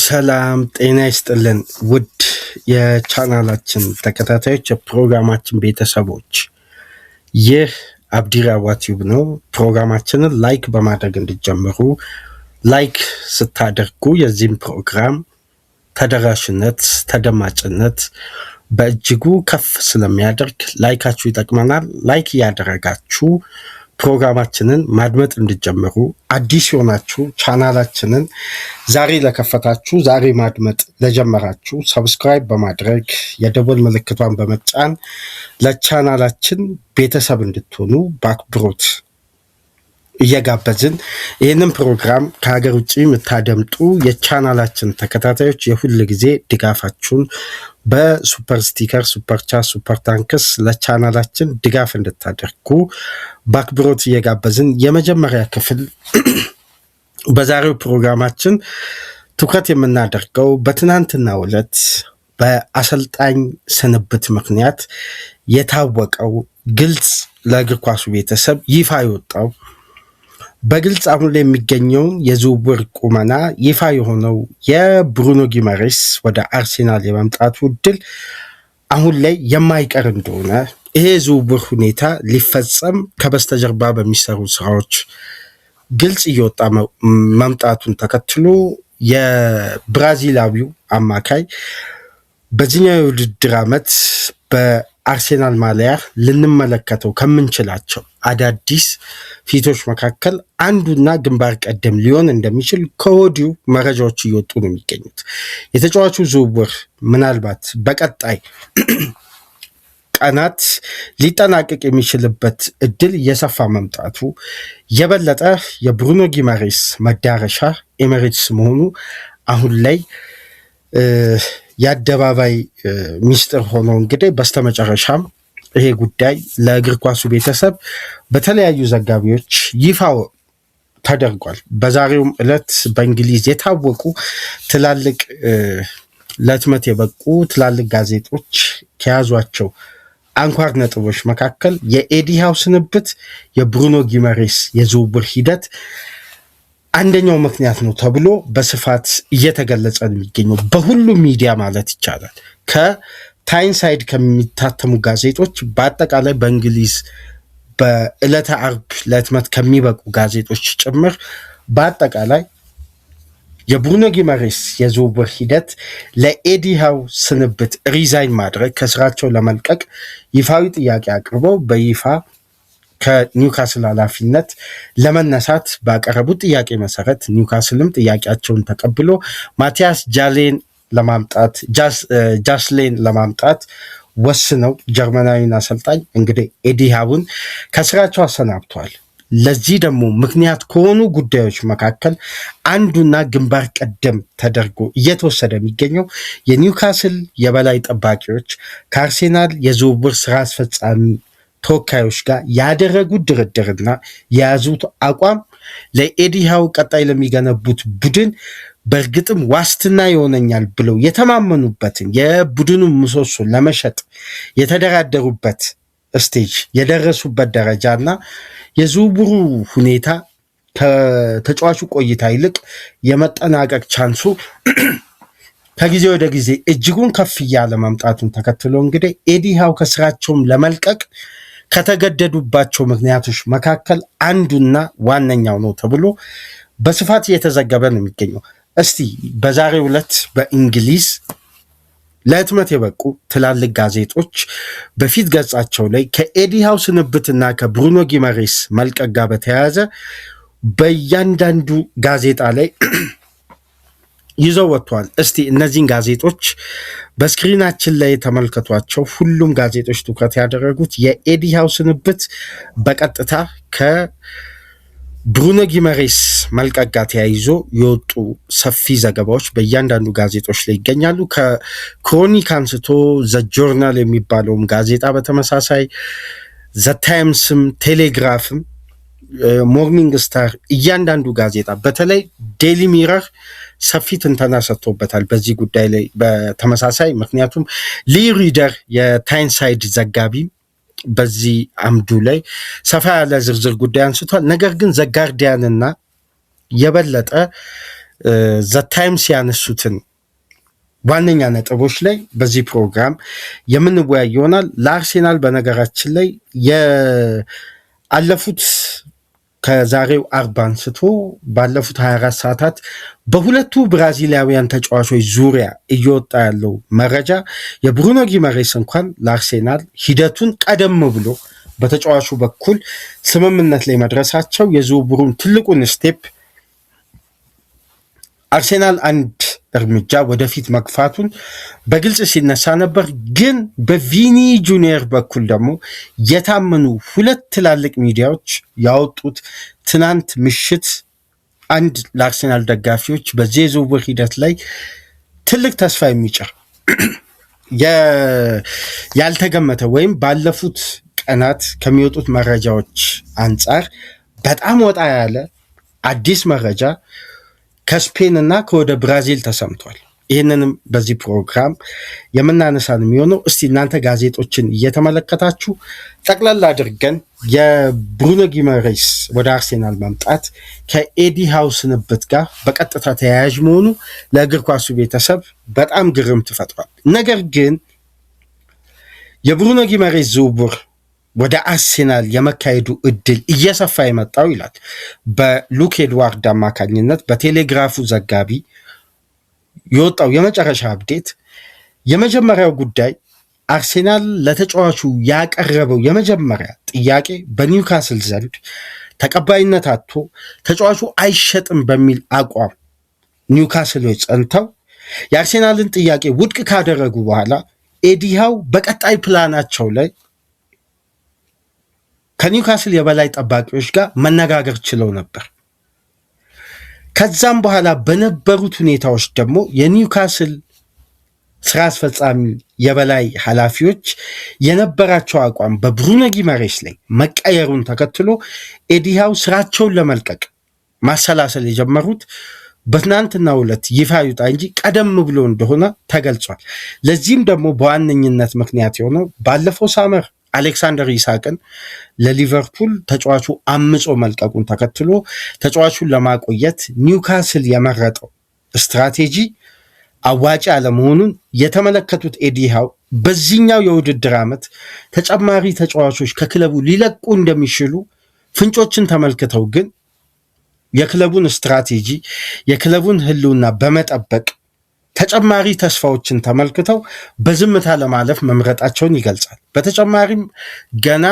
ሰላም ጤና ይስጥልን ውድ የቻናላችን ተከታታዮች የፕሮግራማችን ቤተሰቦች ይህ አብዲራዋ ቲዩብ ነው። ፕሮግራማችንን ላይክ በማድረግ እንዲጀምሩ ላይክ ስታደርጉ የዚህም ፕሮግራም ተደራሽነት ተደማጭነት በእጅጉ ከፍ ስለሚያደርግ ላይካችሁ ይጠቅመናል። ላይክ እያደረጋችሁ ፕሮግራማችንን ማድመጥ እንዲጀምሩ አዲስ የሆናችሁ ቻናላችንን ዛሬ ለከፈታችሁ ዛሬ ማድመጥ ለጀመራችሁ ሰብስክራይብ በማድረግ የደወል ምልክቷን በመጫን ለቻናላችን ቤተሰብ እንድትሆኑ በአክብሮት እየጋበዝን ይህንን ፕሮግራም ከሀገር ውጭ የምታደምጡ የቻናላችን ተከታታዮች የሁል ጊዜ ድጋፋችሁን በሱፐር ስቲከር፣ ሱፐር ቻት፣ ሱፐር ታንክስ ለቻናላችን ድጋፍ እንድታደርጉ በአክብሮት እየጋበዝን የመጀመሪያ ክፍል በዛሬው ፕሮግራማችን ትኩረት የምናደርገው በትናንትናው ዕለት በአሰልጣኝ ስንብት ምክንያት የታወቀው ግልጽ ለእግር ኳሱ ቤተሰብ ይፋ የወጣው በግልጽ አሁን ላይ የሚገኘውን የዝውውር ቁመና ይፋ የሆነው የብሩኖ ጊማሬስ ወደ አርሴናል የመምጣቱ እድል አሁን ላይ የማይቀር እንደሆነ ይሄ ዝውውር ሁኔታ ሊፈጸም ከበስተጀርባ በሚሰሩ ስራዎች ግልጽ እየወጣ መምጣቱን ተከትሎ የብራዚላዊው አማካይ በዚህኛው የውድድር ዓመት በአርሴናል ማሊያ ልንመለከተው ከምንችላቸው አዳዲስ ፊቶች መካከል አንዱና ግንባር ቀደም ሊሆን እንደሚችል ከወዲሁ መረጃዎች እየወጡ ነው የሚገኙት። የተጫዋቹ ዝውውር ምናልባት በቀጣይ ቀናት ሊጠናቀቅ የሚችልበት እድል እየሰፋ መምጣቱ የበለጠ የብሩኖ ጊማሬስ መዳረሻ ኤሜሬትስ መሆኑ አሁን ላይ የአደባባይ ሚስጥር ሆኖ እንግዲህ በስተመጨረሻም ይሄ ጉዳይ ለእግር ኳሱ ቤተሰብ በተለያዩ ዘጋቢዎች ይፋ ተደርጓል። በዛሬውም ዕለት በእንግሊዝ የታወቁ ትላልቅ ለህትመት የበቁ ትላልቅ ጋዜጦች ከያዟቸው አንኳር ነጥቦች መካከል የኤዲ ሃው ስንብት የብሩኖ ጊማሬስ የዝውውር ሂደት አንደኛው ምክንያት ነው ተብሎ በስፋት እየተገለጸ ነው የሚገኘው በሁሉም ሚዲያ ማለት ይቻላል። ከታይንሳይድ ከሚታተሙ ጋዜጦች በአጠቃላይ በእንግሊዝ በዕለተ አርብ ለህትመት ከሚበቁ ጋዜጦች ጭምር በአጠቃላይ የብሩኖ ጊማሬስ የዝውውር ሂደት ለኤዲ ሃው ስንብት ሪዛይን ማድረግ ከስራቸው ለመልቀቅ ይፋዊ ጥያቄ አቅርበው በይፋ ከኒውካስል ኃላፊነት ለመነሳት ባቀረቡት ጥያቄ መሰረት ኒውካስልም ጥያቄያቸውን ተቀብሎ ማቲያስ ጃስሌን ለማምጣት ወስነው ጀርመናዊን አሰልጣኝ እንግዲህ ኤዲ ሃውን ከስራቸው አሰናብተዋል። ለዚህ ደግሞ ምክንያት ከሆኑ ጉዳዮች መካከል አንዱና ግንባር ቀደም ተደርጎ እየተወሰደ የሚገኘው የኒውካስል የበላይ ጠባቂዎች ከአርሴናል የዝውውር ስራ አስፈጻሚ ተወካዮች ጋር ያደረጉት ድርድርና የያዙት አቋም ለኤዲ ሃው ቀጣይ ለሚገነቡት ቡድን በእርግጥም ዋስትና ይሆነኛል ብለው የተማመኑበትን የቡድኑን ምሰሶ ለመሸጥ የተደራደሩበት ስቴጅ የደረሱበት ደረጃና የዝውውሩ ሁኔታ ከተጫዋቹ ቆይታ ይልቅ የመጠናቀቅ ቻንሱ ከጊዜ ወደ ጊዜ እጅጉን ከፍ እያለ መምጣቱን ተከትሎ እንግዲህ ኤዲ ሃው ከስራቸውም ለመልቀቅ ከተገደዱባቸው ምክንያቶች መካከል አንዱና ዋነኛው ነው ተብሎ በስፋት እየተዘገበ ነው የሚገኘው። እስቲ በዛሬው ዕለት በእንግሊዝ ለህትመት የበቁ ትላልቅ ጋዜጦች በፊት ገጻቸው ላይ ከኤዲ ሃው ስንብትና ከብሩኖ ጊማሬስ መልቀቅ ጋር በተያያዘ በእያንዳንዱ ጋዜጣ ላይ ይዘው ወጥተዋል። እስቲ እነዚህን ጋዜጦች በስክሪናችን ላይ ተመልከቷቸው። ሁሉም ጋዜጦች ትኩረት ያደረጉት የኤዲ ሃው ስንብት በቀጥታ ከብሩኖ ጊማሬስ መልቀቅ ጋር ተያይዞ የወጡ ሰፊ ዘገባዎች በእያንዳንዱ ጋዜጦች ላይ ይገኛሉ። ከክሮኒክ አንስቶ ዘ ጆርናል የሚባለውም ጋዜጣ በተመሳሳይ ዘ ታይምስም፣ ቴሌግራፍም፣ ሞርኒንግ ስታር እያንዳንዱ ጋዜጣ በተለይ ዴይሊ ሚረር ሰፊ ትንተና ሰጥቶበታል በዚህ ጉዳይ ላይ በተመሳሳይ ምክንያቱም ሊ ሪደር የታይንሳይድ ዘጋቢ በዚህ አምዱ ላይ ሰፋ ያለ ዝርዝር ጉዳይ አንስቷል። ነገር ግን ዘጋርዲያንና የበለጠ ዘ ታይምስ ያነሱትን ዋነኛ ነጥቦች ላይ በዚህ ፕሮግራም የምንወያይ ይሆናል። ለአርሴናል በነገራችን ላይ አለፉት ከዛሬው አርብ አንስቶ ባለፉት 24 ሰዓታት በሁለቱ ብራዚላውያን ተጫዋቾች ዙሪያ እየወጣ ያለው መረጃ የብሩኖ ጊመሬስ እንኳን ለአርሴናል ሂደቱን ቀደም ብሎ በተጫዋቹ በኩል ስምምነት ላይ መድረሳቸው የዝውውሩን ትልቁን ስቴፕ አርሴናል አንድ እርምጃ ወደፊት መግፋቱን በግልጽ ሲነሳ ነበር። ግን በቪኒ ጁኒየር በኩል ደግሞ የታመኑ ሁለት ትላልቅ ሚዲያዎች ያወጡት ትናንት ምሽት አንድ ለአርሴናል ደጋፊዎች በዚህ የዝውውር ሂደት ላይ ትልቅ ተስፋ የሚጭር ያልተገመተ ወይም ባለፉት ቀናት ከሚወጡት መረጃዎች አንጻር በጣም ወጣ ያለ አዲስ መረጃ ከስፔን እና ከወደ ብራዚል ተሰምቷል። ይህንንም በዚህ ፕሮግራም የምናነሳን የሚሆነው። እስቲ እናንተ ጋዜጦችን እየተመለከታችሁ ጠቅላላ አድርገን የብሩኖ ጊመሬስ ወደ አርሴናል መምጣት ከኤዲ ሃው ስንብት ጋር በቀጥታ ተያያዥ መሆኑ ለእግር ኳሱ ቤተሰብ በጣም ግርምት ፈጥሯል። ነገር ግን የብሩኖ ጊመሬስ ዝውውር ወደ አርሴናል የመካሄዱ እድል እየሰፋ የመጣው ይላል በሉክ ኤድዋርድ አማካኝነት በቴሌግራፉ ዘጋቢ የወጣው የመጨረሻ አፕዴት። የመጀመሪያው ጉዳይ አርሴናል ለተጫዋቹ ያቀረበው የመጀመሪያ ጥያቄ በኒውካስል ዘንድ ተቀባይነት አጥቶ ተጫዋቹ አይሸጥም በሚል አቋም ኒውካስሎች ጸንተው የአርሴናልን ጥያቄ ውድቅ ካደረጉ በኋላ ኤዲ ሃው በቀጣይ ፕላናቸው ላይ ከኒውካስል የበላይ ጠባቂዎች ጋር መነጋገር ችለው ነበር። ከዛም በኋላ በነበሩት ሁኔታዎች ደግሞ የኒውካስል ስራ አስፈጻሚ የበላይ ኃላፊዎች የነበራቸው አቋም በብሩኖ ጊመሬስ ላይ መቀየሩን ተከትሎ ኤዲ ሃው ስራቸውን ለመልቀቅ ማሰላሰል የጀመሩት በትናንትናው ዕለት ይፋ ይውጣ እንጂ ቀደም ብሎ እንደሆነ ተገልጿል። ለዚህም ደግሞ በዋነኝነት ምክንያት የሆነው ባለፈው ሳመር አሌክሳንደር ኢሳቅን ለሊቨርፑል ተጫዋቹ አምጾ መልቀቁን ተከትሎ ተጫዋቹን ለማቆየት ኒውካስል የመረጠው ስትራቴጂ አዋጭ አለመሆኑን የተመለከቱት ኤዲ ሃው በዚህኛው የውድድር ዓመት ተጨማሪ ተጫዋቾች ከክለቡ ሊለቁ እንደሚችሉ ፍንጮችን ተመልክተው ግን የክለቡን ስትራቴጂ የክለቡን ህልውና በመጠበቅ ተጨማሪ ተስፋዎችን ተመልክተው በዝምታ ለማለፍ መምረጣቸውን ይገልጻል። በተጨማሪም ገና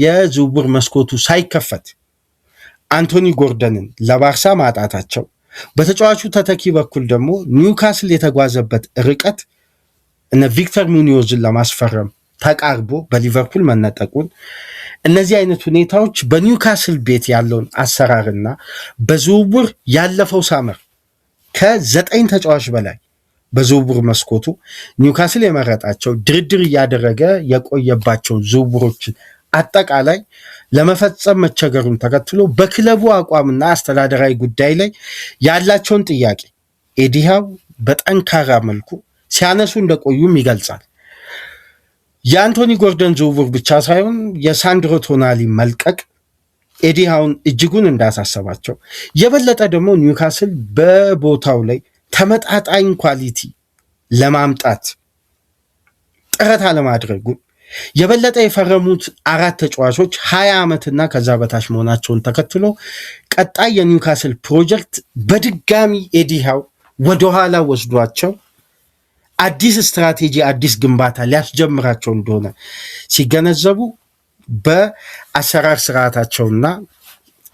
የዝውውር መስኮቱ ሳይከፈት አንቶኒ ጎርደንን ለባርሳ ማጣታቸው፣ በተጫዋቹ ተተኪ በኩል ደግሞ ኒውካስል የተጓዘበት ርቀት እነ ቪክተር ሙኒዮዝን ለማስፈረም ተቃርቦ በሊቨርፑል መነጠቁን፣ እነዚህ አይነት ሁኔታዎች በኒውካስል ቤት ያለውን አሰራርና በዝውውር ያለፈው ሳመር ከ9 ተጫዋች በላይ በዝውውር መስኮቱ ኒውካስል የመረጣቸው ድርድር እያደረገ የቆየባቸው ዝውውሮችን አጠቃላይ ለመፈጸም መቸገሩን ተከትሎ በክለቡ አቋምና አስተዳደራዊ ጉዳይ ላይ ያላቸውን ጥያቄ ኤዲ ሃው በጠንካራ መልኩ ሲያነሱ እንደቆዩም ይገልጻል። የአንቶኒ ጎርደን ዝውውር ብቻ ሳይሆን የሳንድሮ ቶናሊ መልቀቅ ኤዲ ሃውን እጅጉን እንዳሳሰባቸው፣ የበለጠ ደግሞ ኒውካስል በቦታው ላይ ተመጣጣኝ ኳሊቲ ለማምጣት ጥረት አለማድረጉን፣ የበለጠ የፈረሙት 4 ተጫዋቾች 20 ዓመትና ከዛ በታች መሆናቸውን ተከትሎ ቀጣይ የኒውካስል ፕሮጀክት በድጋሚ ኤዲ ሃው ወደኋላ ወስዷቸው አዲስ ስትራቴጂ አዲስ ግንባታ ሊያስጀምራቸው እንደሆነ ሲገነዘቡ በአሰራር ስርዓታቸውና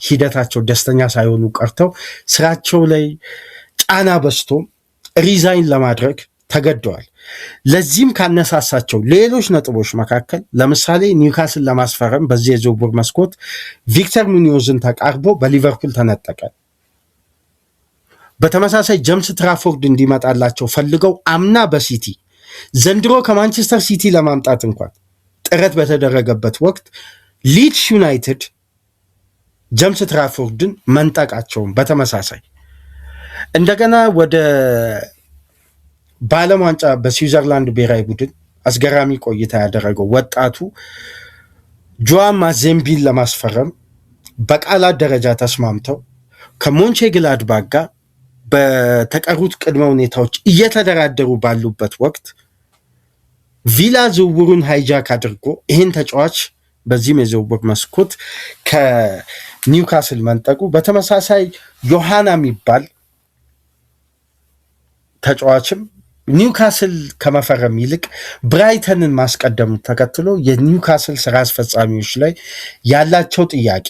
ሂደታቸው ደስተኛ ሳይሆኑ ቀርተው ስራቸው ላይ ጫና በስቶ ሪዛይን ለማድረግ ተገደዋል። ለዚህም ካነሳሳቸው ሌሎች ነጥቦች መካከል ለምሳሌ ኒውካስል ለማስፈረም በዚህ የዝውውር መስኮት ቪክተር ሙኒዮዝን ተቃርቦ በሊቨርፑል ተነጠቀ። በተመሳሳይ ጀምስ ትራፎርድ እንዲመጣላቸው ፈልገው አምና በሲቲ ዘንድሮ ከማንቸስተር ሲቲ ለማምጣት እንኳን ጥረት በተደረገበት ወቅት ሊድስ ዩናይትድ ጀምስ ትራፎርድን መንጠቃቸውን በተመሳሳይ እንደገና ወደ በዓለም ዋንጫ በስዊዘርላንድ ብሔራዊ ቡድን አስገራሚ ቆይታ ያደረገው ወጣቱ ጆዋን ማዜምቢን ለማስፈረም በቃላት ደረጃ ተስማምተው ከሞንቼ ግላድባክ ጋር በተቀሩት ቅድመ ሁኔታዎች እየተደራደሩ ባሉበት ወቅት ቪላ ዝውውሩን ሃይጃክ አድርጎ ይህን ተጫዋች በዚህም የዝውውር መስኮት ከኒውካስል መንጠቁ፣ በተመሳሳይ ዮሐና የሚባል ተጫዋችም ኒውካስል ከመፈረም ይልቅ ብራይተንን ማስቀደሙ ተከትሎ የኒውካስል ስራ አስፈጻሚዎች ላይ ያላቸው ጥያቄ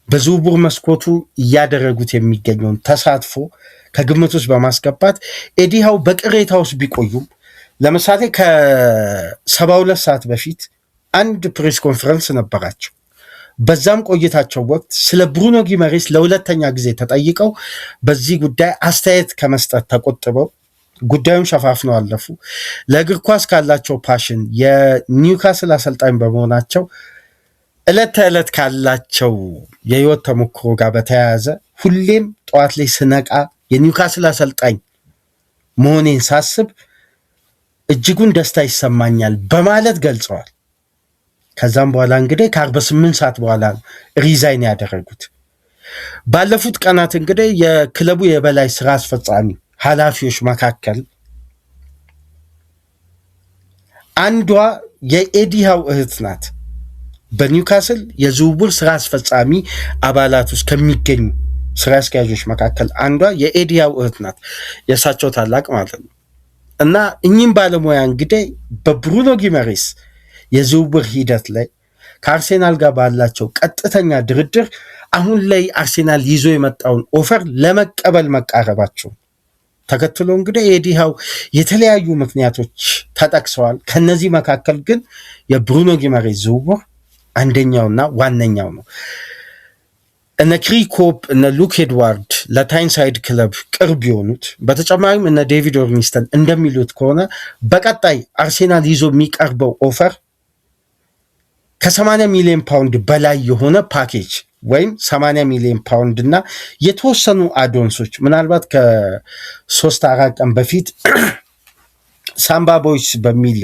በዝውውር መስኮቱ እያደረጉት የሚገኘውን ተሳትፎ ከግምት ውስጥ በማስገባት ኤዲ ሃው በቅሬታ ውስጥ ቢቆዩም ለምሳሌ ከ72 ሰዓት በፊት አንድ ፕሬስ ኮንፈረንስ ነበራቸው። በዛም ቆይታቸው ወቅት ስለ ብሩኖ ጊመሬስ ለሁለተኛ ጊዜ ተጠይቀው በዚህ ጉዳይ አስተያየት ከመስጠት ተቆጥበው ጉዳዩን ሸፋፍነው አለፉ። ለእግር ኳስ ካላቸው ፓሽን የኒውካስል አሰልጣኝ በመሆናቸው ዕለት ተዕለት ካላቸው የህይወት ተሞክሮ ጋር በተያያዘ ሁሌም ጠዋት ላይ ስነቃ የኒውካስል አሰልጣኝ መሆኔን ሳስብ እጅጉን ደስታ ይሰማኛል በማለት ገልጸዋል። ከዛም በኋላ እንግዲህ ከ48 ሰዓት በኋላ ሪዛይን ያደረጉት። ባለፉት ቀናት እንግዲህ የክለቡ የበላይ ስራ አስፈጻሚ ኃላፊዎች መካከል አንዷ የኤዲ ሃው እህት ናት። በኒውካስል የዝውውር ስራ አስፈጻሚ አባላት ውስጥ ከሚገኙ ስራ አስኪያጆች መካከል አንዷ የኤዲ ሃው እህት ናት፣ የእሳቸው ታላቅ ማለት ነው። እና እኚህም ባለሙያ እንግዲህ በብሩኖ ጊመሬስ የዝውውር ሂደት ላይ ከአርሴናል ጋር ባላቸው ቀጥተኛ ድርድር አሁን ላይ አርሴናል ይዞ የመጣውን ኦፈር ለመቀበል መቃረባቸው ተከትሎ እንግዲህ ኤዲ ሃው የተለያዩ ምክንያቶች ተጠቅሰዋል። ከነዚህ መካከል ግን የብሩኖ ጊመሬስ ዝውውር አንደኛውና ዋነኛው ነው። እነ ክሪኮፕ እነ ሉክ ኤድዋርድ ለታይንሳይድ ክለብ ቅርብ የሆኑት፣ በተጨማሪም እነ ዴቪድ ኦርኒስተን እንደሚሉት ከሆነ በቀጣይ አርሴናል ይዞ የሚቀርበው ኦፈር ከ80 ሚሊዮን ፓውንድ በላይ የሆነ ፓኬጅ ወይም 80 ሚሊዮን ፓውንድ እና የተወሰኑ አዶንሶች ምናልባት ከ3-4 ቀን በፊት ሳምባ ቦይስ በሚል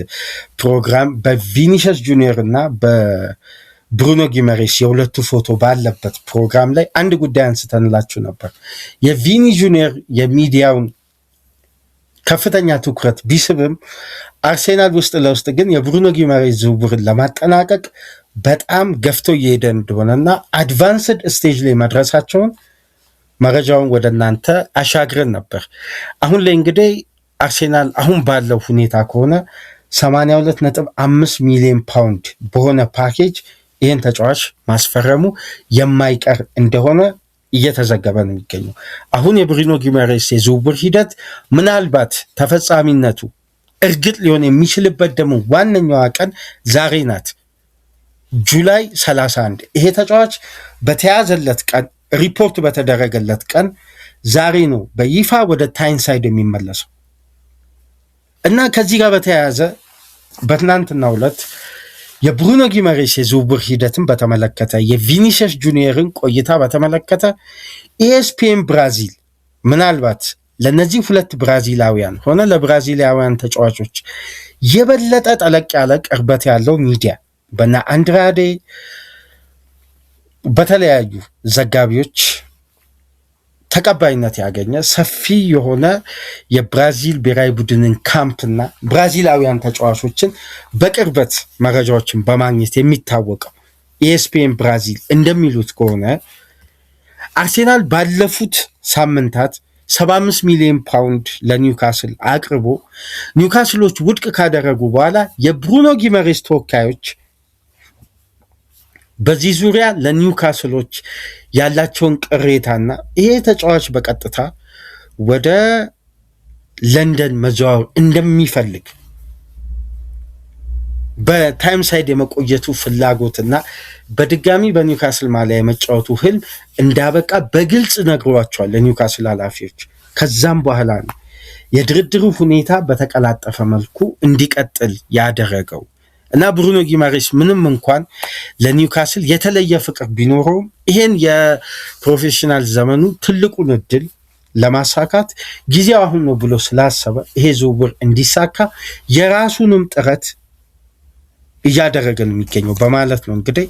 ፕሮግራም በቪኒሸስ ጁኒየር እና በብሩኖ ጊመሬስ የሁለቱ ፎቶ ባለበት ፕሮግራም ላይ አንድ ጉዳይ አንስተንላችሁ ነበር። የቪኒ ጁኒየር የሚዲያውን ከፍተኛ ትኩረት ቢስብም አርሴናል ውስጥ ለውስጥ ግን የብሩኖ ጊመሬስ ዝውውርን ለማጠናቀቅ በጣም ገፍቶ እየሄደ እንደሆነና አድቫንስድ ስቴጅ ላይ መድረሳቸውን መረጃውን ወደ እናንተ አሻግረን ነበር። አሁን ላይ እንግዲህ አርሴናል አሁን ባለው ሁኔታ ከሆነ 82.5 ሚሊዮን ፓውንድ በሆነ ፓኬጅ ይህን ተጫዋች ማስፈረሙ የማይቀር እንደሆነ እየተዘገበ ነው የሚገኘው። አሁን የብሩኖ ጊመሬስ የዝውውር ሂደት ምናልባት ተፈጻሚነቱ እርግጥ ሊሆን የሚችልበት ደግሞ ዋነኛዋ ቀን ዛሬ ናት፣ ጁላይ 31። ይሄ ተጫዋች በተያዘለት ቀን ሪፖርት በተደረገለት ቀን ዛሬ ነው በይፋ ወደ ታይንሳይድ የሚመለሰው እና ከዚህ ጋር በተያያዘ በትናንትናው ዕለት የብሩኖ ጊመሬስ የዝውውር ሂደትን በተመለከተ የቪኒሸስ ጁኒየርን ቆይታ በተመለከተ ኢኤስፒኤን ብራዚል ምናልባት ለነዚህ ሁለት ብራዚላውያን ሆነ ለብራዚላውያን ተጫዋቾች የበለጠ ጠለቅ ያለ ቅርበት ያለው ሚዲያ በና አንድራዴ በተለያዩ ዘጋቢዎች ተቀባይነት ያገኘ ሰፊ የሆነ የብራዚል ብሔራዊ ቡድንን ካምፕና ብራዚላውያን ተጫዋቾችን በቅርበት መረጃዎችን በማግኘት የሚታወቀው ኢኤስፒኤን ብራዚል እንደሚሉት ከሆነ አርሴናል ባለፉት ሳምንታት 75 ሚሊዮን ፓውንድ ለኒውካስል አቅርቦ ኒውካስሎች ውድቅ ካደረጉ በኋላ የብሩኖ ጊመሬስ ተወካዮች በዚህ ዙሪያ ለኒውካስሎች ያላቸውን ቅሬታና ይሄ ተጫዋች በቀጥታ ወደ ለንደን መዘዋወር እንደሚፈልግ በታይምሳይድ የመቆየቱ ፍላጎትና በድጋሚ በኒውካስል ማሊያ የመጫወቱ ህልም እንዳበቃ በግልጽ ነግሯቸዋል ለኒውካስል ኃላፊዎች። ከዛም በኋላ ነው የድርድሩ ሁኔታ በተቀላጠፈ መልኩ እንዲቀጥል ያደረገው እና ብሩኖ ጊመሬስ ምንም እንኳን ለኒውካስል የተለየ ፍቅር ቢኖረውም ይሄን የፕሮፌሽናል ዘመኑ ትልቁን እድል ለማሳካት ጊዜው አሁን ነው ብሎ ስላሰበ ይሄ ዝውውር እንዲሳካ የራሱንም ጥረት እያደረገ ነው የሚገኘው በማለት ነው እንግዲህ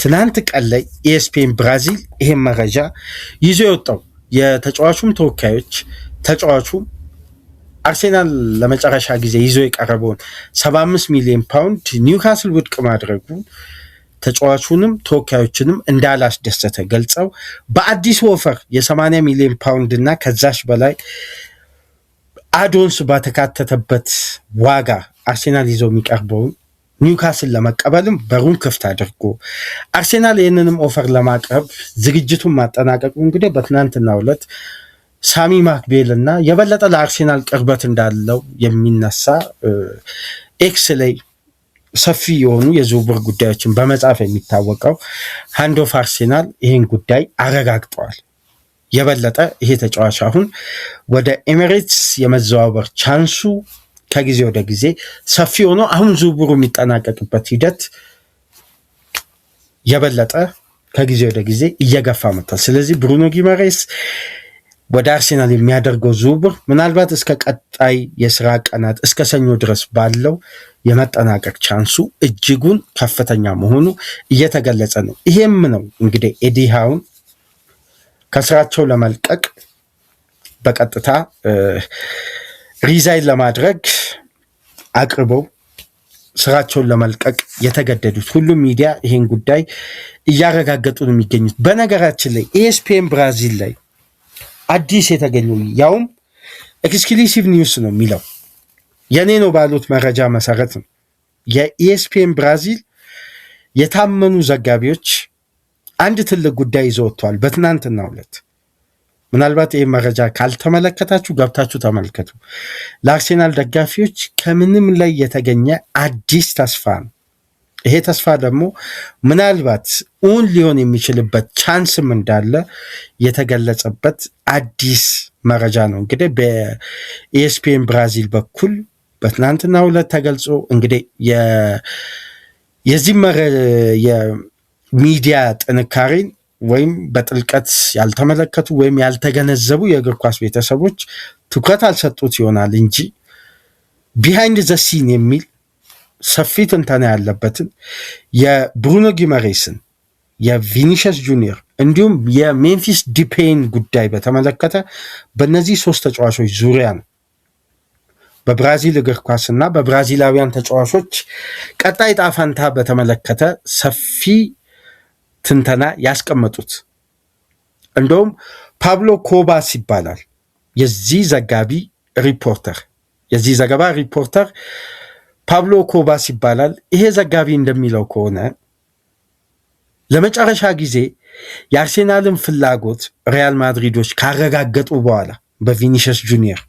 ትናንት ቀን ላይ ኢኤስፒኤን ብራዚል ይሄን መረጃ ይዞ የወጣው። የተጫዋቹም ተወካዮች ተጫዋቹ አርሴናል ለመጨረሻ ጊዜ ይዞ የቀረበውን 75 ሚሊዮን ፓውንድ ኒውካስል ውድቅ ማድረጉ ተጫዋቹንም ተወካዮችንም እንዳላስደሰተ ገልጸው በአዲሱ ኦፈር የ80 ሚሊዮን ፓውንድ እና ከዛሽ በላይ አዶንስ ባተካተተበት ዋጋ አርሴናል ይዞ የሚቀርበውን ኒውካስል ለመቀበልም በሩን ክፍት አድርጎ አርሴናል ይህንንም ኦፈር ለማቅረብ ዝግጅቱን ማጠናቀቁ እንግዲህ በትናንትናው ዕለት ሳሚ ማክቤል እና የበለጠ ለአርሴናል ቅርበት እንዳለው የሚነሳ ኤክስ ላይ ሰፊ የሆኑ የዝውውር ጉዳዮችን በመጻፍ የሚታወቀው ሃንድ ኦፍ አርሴናል ይህን ጉዳይ አረጋግጠዋል። የበለጠ ይሄ ተጫዋች አሁን ወደ ኤሚሬትስ የመዘዋወር ቻንሱ ከጊዜ ወደ ጊዜ ሰፊ ሆኖ አሁን ዝውውሩ የሚጠናቀቅበት ሂደት የበለጠ ከጊዜ ወደ ጊዜ እየገፋ መጥቷል። ስለዚህ ብሩኖ ጊማሬስ ወደ አርሴናል የሚያደርገው ዝውውር ምናልባት እስከ ቀጣይ የስራ ቀናት እስከ ሰኞ ድረስ ባለው የመጠናቀቅ ቻንሱ እጅጉን ከፍተኛ መሆኑ እየተገለጸ ነው። ይሄም ነው እንግዲህ ኤዲ ሃውን ከስራቸው ለመልቀቅ በቀጥታ ሪዛይን ለማድረግ አቅርበው ስራቸውን ለመልቀቅ የተገደዱት። ሁሉም ሚዲያ ይሄን ጉዳይ እያረጋገጡ ነው የሚገኙት። በነገራችን ላይ ኢኤስፒኤን ብራዚል ላይ አዲስ የተገኙ ያውም ኤክስክሉሲቭ ኒውስ ነው የሚለው የኔ ነው ባሉት መረጃ መሰረት ነው። የኢኤስፒኤን ብራዚል የታመኑ ዘጋቢዎች አንድ ትልቅ ጉዳይ ይዘው ወጥተዋል በትናንትናው ዕለት። ምናልባት ይህ መረጃ ካልተመለከታችሁ ገብታችሁ ተመልከቱ። ለአርሴናል ደጋፊዎች ከምንም ላይ የተገኘ አዲስ ተስፋ ነው። ይሄ ተስፋ ደግሞ ምናልባት እውን ሊሆን የሚችልበት ቻንስም እንዳለ የተገለጸበት አዲስ መረጃ ነው። እንግዲህ በኢኤስፒኤን ብራዚል በኩል በትናንትናው ዕለት ተገልጾ እንግዲህ የዚህ የሚዲያ ጥንካሬን ወይም በጥልቀት ያልተመለከቱ ወይም ያልተገነዘቡ የእግር ኳስ ቤተሰቦች ትኩረት አልሰጡት ይሆናል እንጂ ቢሃይንድ ዘ ሲን የሚል ሰፊ ትንተና ያለበትን የብሩኖ ጊማሬስን የቪኒሽስ ጁኒየር እንዲሁም የሜምፊስ ዲፔይን ጉዳይ በተመለከተ በእነዚህ ሶስት ተጫዋቾች ዙሪያ ነው በብራዚል እግር ኳስና በብራዚላውያን ተጫዋቾች ቀጣይ ዕጣ ፈንታ በተመለከተ ሰፊ ትንተና ያስቀመጡት። እንደውም ፓብሎ ኮባስ ይባላል የዚህ ዘገባ ሪፖርተር ፓብሎ ኮባስ ይባላል። ይሄ ዘጋቢ እንደሚለው ከሆነ ለመጨረሻ ጊዜ የአርሴናልን ፍላጎት ሪያል ማድሪዶች ካረጋገጡ በኋላ በቪኒሽስ ጁኒየር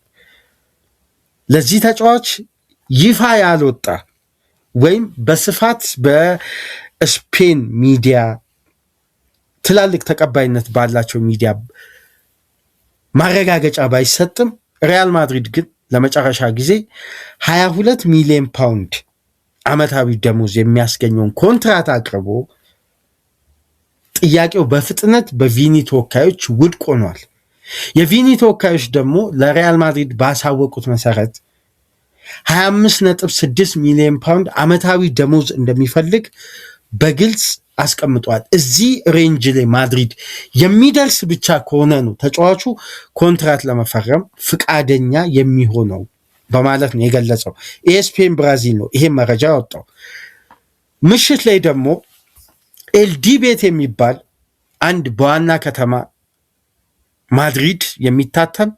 ለዚህ ተጫዋች ይፋ ያልወጣ ወይም በስፋት በስፔን ሚዲያ ትላልቅ ተቀባይነት ባላቸው ሚዲያ ማረጋገጫ ባይሰጥም ሪያል ማድሪድ ግን ለመጨረሻ ጊዜ 22 ሚሊዮን ፓውንድ ዓመታዊ ደሞዝ የሚያስገኘውን ኮንትራት አቅርቦ ጥያቄው በፍጥነት በቪኒ ተወካዮች ውድቅ ሆኗል። የቪኒ ተወካዮች ደግሞ ለሪያል ማድሪድ ባሳወቁት መሰረት 25.6 ሚሊዮን ፓውንድ ዓመታዊ ደሞዝ እንደሚፈልግ በግልጽ አስቀምጧል። እዚህ ሬንጅ ላይ ማድሪድ የሚደርስ ብቻ ከሆነ ነው ተጫዋቹ ኮንትራት ለመፈረም ፍቃደኛ የሚሆነው በማለት ነው የገለጸው። ኢኤስፒኤን ብራዚል ነው ይሄ መረጃ ያወጣው። ምሽት ላይ ደግሞ ኤልዲቤት የሚባል አንድ በዋና ከተማ ማድሪድ የሚታተም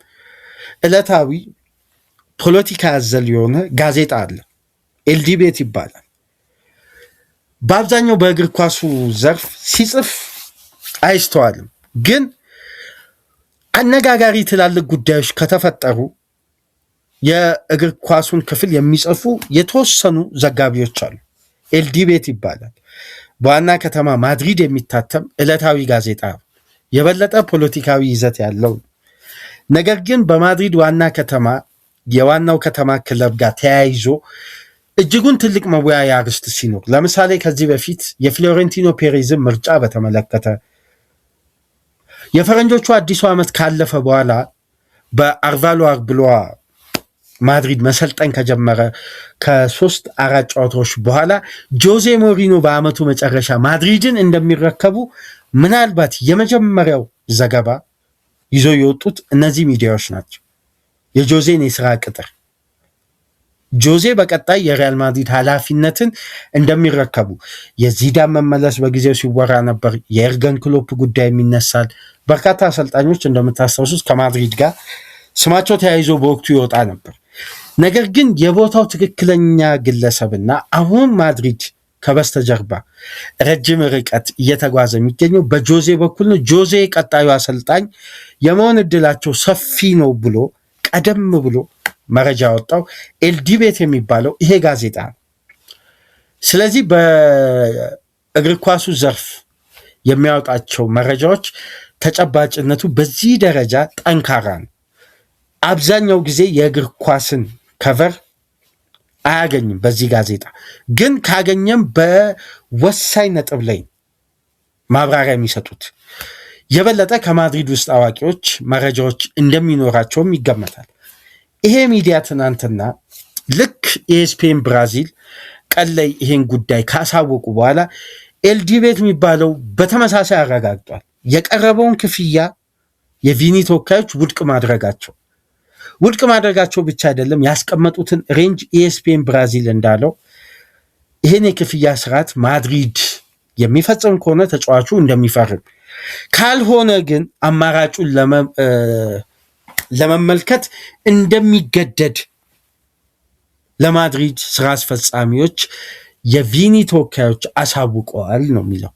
ዕለታዊ ፖለቲካ ያዘል የሆነ ጋዜጣ አለ። ኤልዲቤት ይባላል። በአብዛኛው በእግር ኳሱ ዘርፍ ሲጽፍ አይስተዋልም፣ ግን አነጋጋሪ ትላልቅ ጉዳዮች ከተፈጠሩ የእግር ኳሱን ክፍል የሚጽፉ የተወሰኑ ዘጋቢዎች አሉ። ኤልዲቤት ይባላል። በዋና ከተማ ማድሪድ የሚታተም ዕለታዊ ጋዜጣ የበለጠ ፖለቲካዊ ይዘት ያለው ነገር ግን በማድሪድ ዋና ከተማ የዋናው ከተማ ክለብ ጋር ተያይዞ እጅጉን ትልቅ መወያያ ርዕስ ሲኖር፣ ለምሳሌ ከዚህ በፊት የፍሎሬንቲኖ ፔሬዝን ምርጫ በተመለከተ የፈረንጆቹ አዲሱ ዓመት ካለፈ በኋላ በአርቫሎ አርብሎዋ ማድሪድ መሰልጠን ከጀመረ ከ3-4 ጨዋታዎች በኋላ ጆዜ ሞሪኖ በአመቱ መጨረሻ ማድሪድን እንደሚረከቡ ምናልባት የመጀመሪያው ዘገባ ይዞ የወጡት እነዚህ ሚዲያዎች ናቸው። የጆዜን የስራ ቅጥር ጆዜ በቀጣይ የሪያል ማድሪድ ኃላፊነትን እንደሚረከቡ የዚዳን መመለስ በጊዜው ሲወራ ነበር። የኤርገን ክሎፕ ጉዳይ የሚነሳል። በርካታ አሰልጣኞች እንደምታስታውሱት ከማድሪድ ጋር ስማቸው ተያይዞ በወቅቱ ይወጣ ነበር። ነገር ግን የቦታው ትክክለኛ ግለሰብና አሁን ማድሪድ ከበስተጀርባ ረጅም ርቀት እየተጓዘ የሚገኘው በጆዜ በኩል ነው። ጆዜ ቀጣዩ አሰልጣኝ የመሆን እድላቸው ሰፊ ነው ብሎ ቀደም ብሎ መረጃ ያወጣው ኤልዲቤት የሚባለው ይሄ ጋዜጣ ነው። ስለዚህ በእግር ኳሱ ዘርፍ የሚያወጣቸው መረጃዎች ተጨባጭነቱ በዚህ ደረጃ ጠንካራ ነው። አብዛኛው ጊዜ የእግር ኳስን ከቨር አያገኝም በዚህ ጋዜጣ፣ ግን ካገኘም በወሳኝ ነጥብ ላይ ማብራሪያ የሚሰጡት የበለጠ ከማድሪድ ውስጥ አዋቂዎች መረጃዎች እንደሚኖራቸውም ይገመታል። ይሄ ሚዲያ ትናንትና ልክ ESPN ብራዚል ቀን ላይ ይሄን ጉዳይ ካሳወቁ በኋላ ኤልዲቤት የሚባለው በተመሳሳይ አረጋግጧል። የቀረበውን ክፍያ የቪኒ ተወካዮች ውድቅ ማድረጋቸው ብቻ አይደለም፣ ያስቀመጡትን ሬንጅ ESPN ብራዚል እንዳለው ይህን የክፍያ ስርዓት ማድሪድ የሚፈጽም ከሆነ ተጫዋቹ እንደሚፈርም፣ ካልሆነ ግን አማራጩን ለመመልከት እንደሚገደድ ለማድሪድ ስራ አስፈጻሚዎች የቪኒ ተወካዮች አሳውቀዋል ነው የሚለው።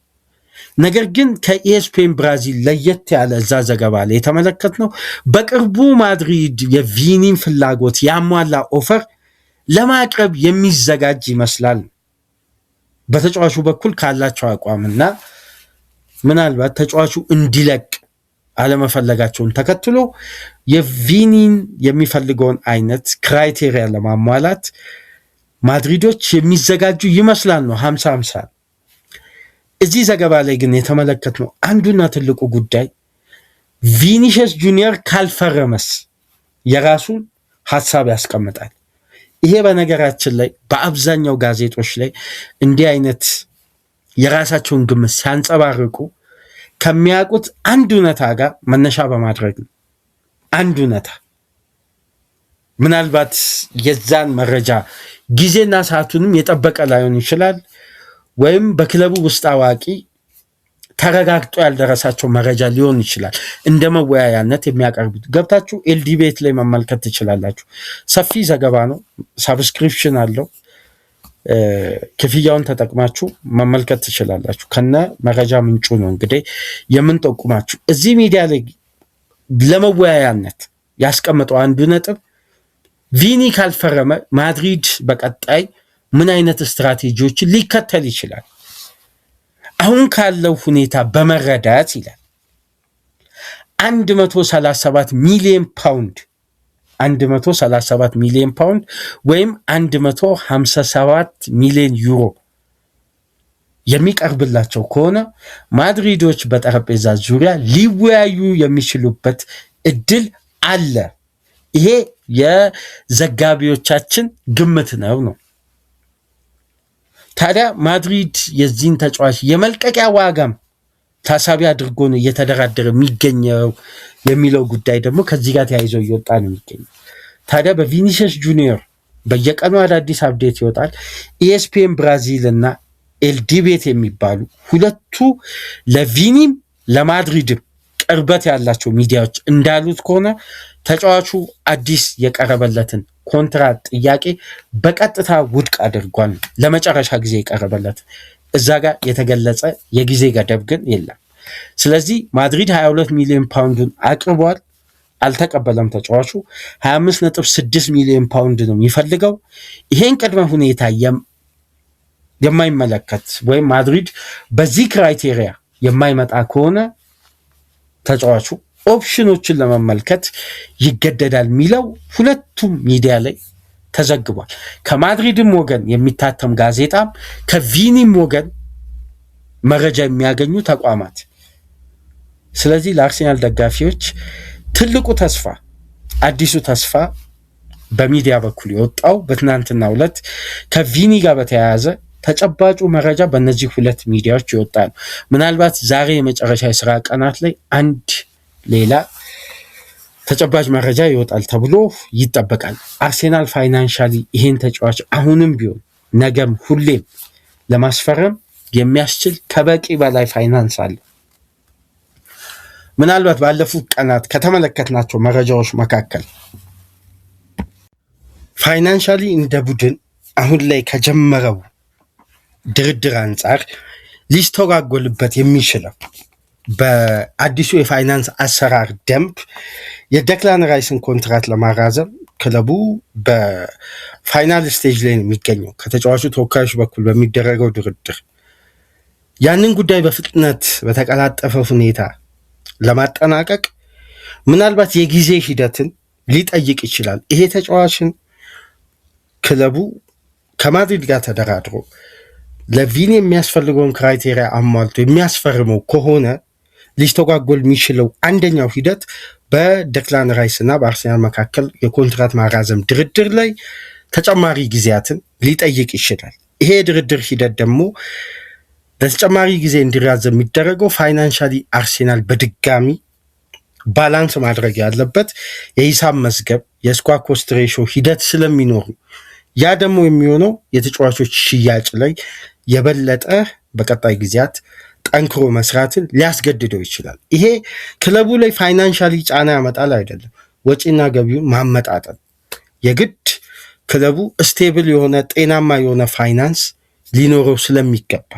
ነገር ግን ከኢኤስፒኤን ብራዚል ለየት ያለ እዛ ዘገባ ላይ የተመለከትነው በቅርቡ ማድሪድ የቪኒን ፍላጎት ያሟላ ኦፈር ለማቅረብ የሚዘጋጅ ይመስላል። በተጫዋቹ በኩል ካላቸው አቋምና ምናልባት ተጫዋቹ እንዲለቅ አለመፈለጋቸውን ተከትሎ የቪኒን የሚፈልገውን አይነት ክራይቴሪያ ለማሟላት ማድሪዶች የሚዘጋጁ ይመስላል ነው 50-50። እዚህ ዘገባ ላይ ግን የተመለከትነው አንዱና ትልቁ ጉዳይ ቪኒሲየስ ጁኒየር ካልፈረመስ የራሱን ሐሳብ ያስቀምጣል። ይሄ በነገራችን ላይ በአብዛኛው ጋዜጦች ላይ እንዲህ አይነት የራሳቸውን ግምት ሲያንጸባርቁ ከሚያውቁት አንድ እውነታ ጋር መነሻ በማድረግ ነው። አንድ እውነታ ምናልባት የዛን መረጃ ጊዜና ሰዓቱንም የጠበቀ ላይሆን ይችላል፣ ወይም በክለቡ ውስጥ አዋቂ ተረጋግጦ ያልደረሳቸው መረጃ ሊሆን ይችላል። እንደ መወያያነት የሚያቀርቡት ገብታችሁ ኤልዲቤት ላይ መመልከት ትችላላችሁ። ሰፊ ዘገባ ነው፣ ሳብስክሪፕሽን አለው። ክፍያውን ተጠቅማችሁ መመልከት ትችላላችሁ። ከነ መረጃ ምንጩ ነው እንግዲህ የምንጠቁማችሁ። እዚህ ሚዲያ ላይ ለመወያያነት ያስቀመጠው አንዱ ነጥብ ቪኒ ካልፈረመ ማድሪድ በቀጣይ ምን አይነት ስትራቴጂዎችን ሊከተል ይችላል አሁን ካለው ሁኔታ በመረዳት ይላል 137 ሚሊዮን ፓውንድ ወይም 157 ሚሊዮን ዩሮ የሚቀርብላቸው ከሆነ ማድሪዶች በጠረጴዛ ዙሪያ ሊወያዩ የሚችሉበት እድል አለ። ይሄ የዘጋቢዎቻችን ግምት ነው። ታዲያ ማድሪድ የዚህን ተጫዋች የመልቀቂያ ዋጋም ታሳቢ አድርጎ ነው እየተደራደረ የሚገኘው የሚለው ጉዳይ ደግሞ ከዚህ ጋር ተያይዞ እየወጣ ነው የሚገኘው። ታዲያ በቪኒሲየስ ጁኒየር በየቀኑ አዳዲስ አፕዴት ይወጣል። ኢኤስፒኤን ብራዚል እና ኤልዲቤት የሚባሉ ሁለቱ ለቪኒም ለማድሪድም ቅርበት ያላቸው ሚዲያዎች እንዳሉት ከሆነ ተጫዋቹ አዲስ የቀረበለትን ኮንትራት ጥያቄ በቀጥታ ውድቅ አድርጓል። ለመጨረሻ ጊዜ የቀረበለት እዛ ጋር የተገለጸ የጊዜ ገደብ ግን የለም። ስለዚህ ማድሪድ 22 ሚሊዮን ፓውንድን አቅርቧል፣ አልተቀበለም። ተጫዋቹ 25.6 ሚሊዮን ፓውንድ ነው የሚፈልገው። ይሄን ቅድመ ሁኔታ የማይመለከት ወይም ማድሪድ በዚህ ክራይቴሪያ የማይመጣ ከሆነ ተጫዋቹ ኦፕሽኖችን ለመመልከት ይገደዳል የሚለው ሁለቱም ሚዲያ ላይ ተዘግቧል። ከማድሪድም ወገን የሚታተም ጋዜጣም ከቪኒም ወገን መረጃ የሚያገኙ ተቋማት። ስለዚህ ለአርሴናል ደጋፊዎች ትልቁ ተስፋ አዲሱ ተስፋ በሚዲያ በኩል የወጣው በትናንትናው ዕለት ከቪኒ ጋር በተያያዘ ተጨባጩ መረጃ በእነዚህ ሁለት ሚዲያዎች ይወጣ ነው። ምናልባት ዛሬ የመጨረሻ የስራ ቀናት ላይ አንድ ሌላ ተጨባጭ መረጃ ይወጣል ተብሎ ይጠበቃል። አርሴናል ፋይናንሻሊ ይሄን ተጫዋች አሁንም ቢሆን ነገም ሁሌም ለማስፈረም የሚያስችል ከበቂ በላይ ፋይናንስ አለ። ምናልባት ባለፉት ቀናት ከተመለከትናቸው መረጃዎች መካከል ፋይናንሻሊ እንደ ቡድን አሁን ላይ ከጀመረው ድርድር አንጻር ሊስተጓጎልበት የሚችለው በአዲሱ የፋይናንስ አሰራር ደንብ የዴክላን ራይስን ኮንትራት ለማራዘም ክለቡ በፋይናል ስቴጅ ላይ ነው የሚገኘው ከተጫዋቹ ተወካዮች በኩል በሚደረገው ድርድር። ያንን ጉዳይ በፍጥነት በተቀላጠፈ ሁኔታ ለማጠናቀቅ ምናልባት የጊዜ ሂደትን ሊጠይቅ ይችላል። ይሄ ተጫዋችን ክለቡ ከማድሪድ ጋር ተደራድሮ ለቪኒ የሚያስፈልገውን ክራይቴሪያ አሟልቶ የሚያስፈርመው ከሆነ ሊስተጓጎል የሚችለው አንደኛው ሂደት በዴክላን ራይስ እና በአርሴናል መካከል የኮንትራት ማራዘም ድርድር ላይ ተጨማሪ ጊዜያትን ሊጠይቅ ይችላል። ይሄ የድርድር ሂደት ደግሞ ለተጨማሪ ጊዜ እንዲራዘም የሚደረገው ፋይናንሻሊ አርሴናል በድጋሚ ባላንስ ማድረግ ያለበት የሂሳብ መዝገብ የስኳር ኮስት ሬሾ ሂደት ስለሚኖሩ ያ ደግሞ የሚሆነው የተጫዋቾች ሽያጭ ላይ የበለጠ በቀጣይ ጊዜያት ጠንክሮ መስራትን ሊያስገድደው ይችላል። ይሄ ክለቡ ላይ ፋይናንሻሊ ጫና ያመጣል አይደለም፣ ወጪና ገቢውን ማመጣጠን የግድ ክለቡ ስቴብል የሆነ ጤናማ የሆነ ፋይናንስ ሊኖረው ስለሚገባ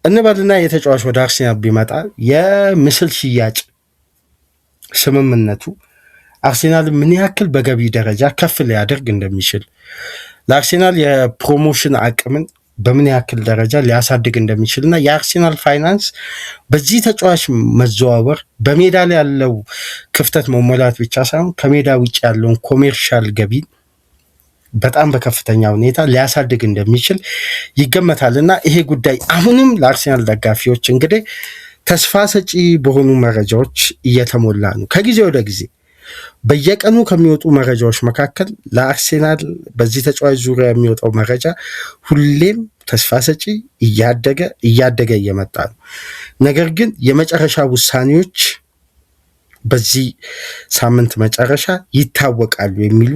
እንበልና የተጫዋች ወደ አርሴናል ቢመጣ የምስል ሽያጭ ስምምነቱ አርሴናል ምን ያክል በገቢ ደረጃ ከፍ ሊያደርግ እንደሚችል ለአርሴናል የፕሮሞሽን አቅምን በምን ያክል ደረጃ ሊያሳድግ እንደሚችል እና የአርሴናል ፋይናንስ በዚህ ተጫዋች መዘዋወር በሜዳ ላይ ያለው ክፍተት መሞላት ብቻ ሳይሆን ከሜዳ ውጭ ያለውን ኮሜርሻል ገቢ በጣም በከፍተኛ ሁኔታ ሊያሳድግ እንደሚችል ይገመታል እና ይሄ ጉዳይ አሁንም ለአርሴናል ደጋፊዎች እንግዲህ ተስፋ ሰጪ በሆኑ መረጃዎች እየተሞላ ነው። ከጊዜ ወደ ጊዜ በየቀኑ ከሚወጡ መረጃዎች መካከል ለአርሴናል በዚህ ተጫዋች ዙሪያ የሚወጣው መረጃ ሁሌም ተስፋ ሰጪ እያደገ እየመጣ ነው። ነገር ግን የመጨረሻ ውሳኔዎች በዚህ ሳምንት መጨረሻ ይታወቃሉ የሚሉ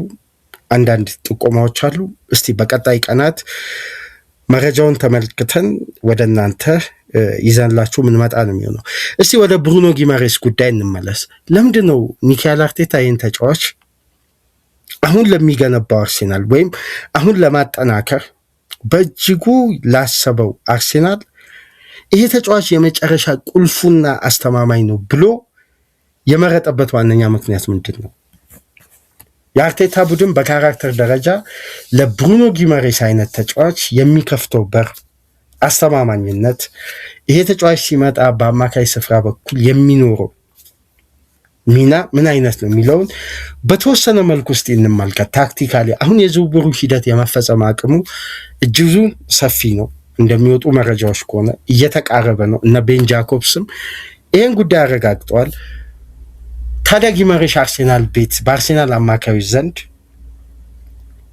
አንዳንድ ጥቆማዎች አሉ። እስቲ በቀጣይ ቀናት መረጃውን ተመልክተን ወደ እናንተ ይዘንላችሁ ምን መጣ ነው የሚሆነው። እስቲ ወደ ብሩኖ ጊማሬስ ጉዳይ እንመለስ። ለምንድን ነው ሚካኤል አርቴታ ይህን ተጫዋች አሁን ለሚገነባው አርሴናል ወይም አሁን ለማጠናከር በእጅጉ ላሰበው አርሴናል ይሄ ተጫዋች የመጨረሻ ቁልፉና አስተማማኝ ነው ብሎ የመረጠበት ዋነኛ ምክንያት ምንድን ነው? የአርቴታ ቡድን በካራክተር ደረጃ ለብሩኖ ጊማሬስ አይነት ተጫዋች የሚከፍተው በር አስተማማኝነት፣ ይሄ ተጫዋች ሲመጣ በአማካይ ስፍራ በኩል የሚኖረው ሚና ምን አይነት ነው የሚለውን በተወሰነ መልኩ ውስጥ እንመልከት። ታክቲካሊ አሁን የዝውውሩ ሂደት የመፈጸም አቅሙ እጅጉ ሰፊ ነው። እንደሚወጡ መረጃዎች ከሆነ እየተቃረበ ነው። እነ ቤን ጃኮብስም ይህን ጉዳይ አረጋግጠዋል። ታዲያ ጊማሬስ አርሴናል ቤት በአርሴናል አማካዮች ዘንድ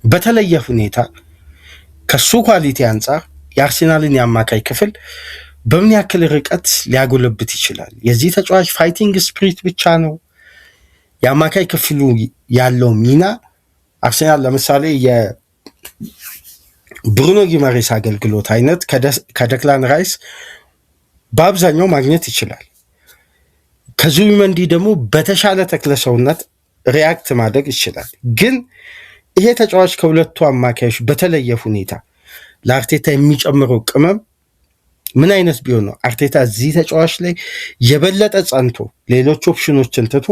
በተለየ ሁኔታ ከሱ ኳሊቲ አንጻር የአርሴናልን የአማካይ ክፍል በምን ያክል ርቀት ሊያጎለብት ይችላል? የዚህ ተጫዋች ፋይቲንግ ስፕሪት ብቻ ነው? የአማካይ ክፍሉ ያለው ሚና አርሴናል ለምሳሌ የብሩኖ ጊማሬስ አገልግሎት አይነት ከዴክላን ራይስ በአብዛኛው ማግኘት ይችላል። ከዙቢመንዲ ደግሞ በተሻለ ተክለ ሰውነት ሪያክት ማድረግ ይችላል። ግን ይሄ ተጫዋች ከሁለቱ አማካዮች በተለየ ሁኔታ ለአርቴታ የሚጨምረው ቅመም ምን አይነት ቢሆን ነው አርቴታ እዚህ ተጫዋች ላይ የበለጠ ጸንቶ ሌሎች ኦፕሽኖችን ትቶ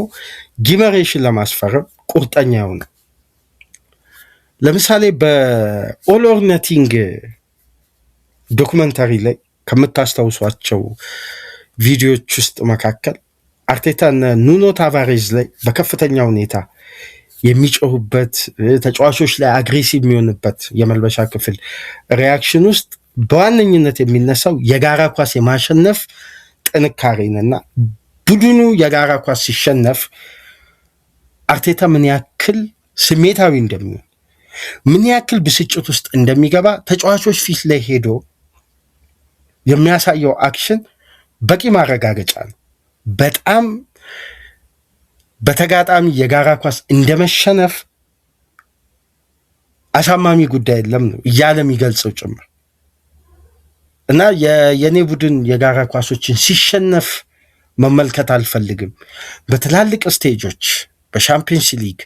ጊማሬስን ለማስፈረም ቁርጠኛ ነው? ለምሳሌ በኦል ኦር ነቲንግ ዶክመንታሪ ላይ ከምታስታውሷቸው ቪዲዮዎች ውስጥ መካከል አርቴታ ኑኖ ታቫሬዝ ላይ በከፍተኛ ሁኔታ የሚጮሁበት ተጫዋቾች ላይ አግሬሲቭ የሚሆንበት የመልበሻ ክፍል ሪያክሽን ውስጥ በዋነኝነት የሚነሳው የጋራ ኳስ የማሸነፍ ጥንካሬንና ቡድኑ የጋራ ኳስ ሲሸነፍ አርቴታ ምን ያክል ስሜታዊ እንደሚሆን ምን ያክል ብስጭት ውስጥ እንደሚገባ ተጫዋቾች ፊት ላይ ሄዶ የሚያሳየው አክሽን በቂ ማረጋገጫ ነው። በጣም በተጋጣሚ የጋራ ኳስ እንደመሸነፍ አሳማሚ ጉዳይ የለም ነው እያለ የሚገልጸው ጭምር እና የኔ ቡድን የጋራ ኳሶችን ሲሸነፍ መመልከት አልፈልግም። በትላልቅ ስቴጆች በሻምፒየንስ ሊግ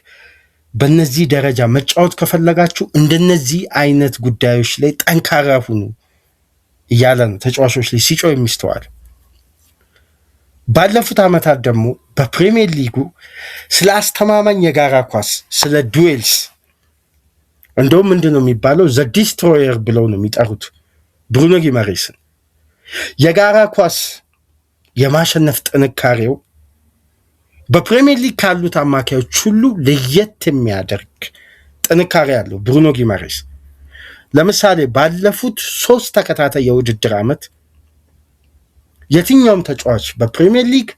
በነዚህ ደረጃ መጫወት ከፈለጋችሁ እንደነዚህ አይነት ጉዳዮች ላይ ጠንካራ ሁኑ እያለ ነው ተጫዋቾች ላይ ሲጮህ የሚስተዋል። ባለፉት ዓመታት ደግሞ በፕሪሚየር ሊጉ ስለ አስተማማኝ የጋራ ኳስ ስለ ዱዌልስ እንደውም ምንድን ነው የሚባለው ዘ ዲስትሮየር ብለው ነው የሚጠሩት ብሩኖ ጊማሬስን። የጋራ ኳስ የማሸነፍ ጥንካሬው በፕሪሚየር ሊግ ካሉት አማካዮች ሁሉ ለየት የሚያደርግ ጥንካሬ ያለው ብሩኖ ጊማሬስ። ለምሳሌ ባለፉት 3 ተከታታይ የውድድር ዓመት የትኛውም ተጫዋች በፕሪሚየር ሊግ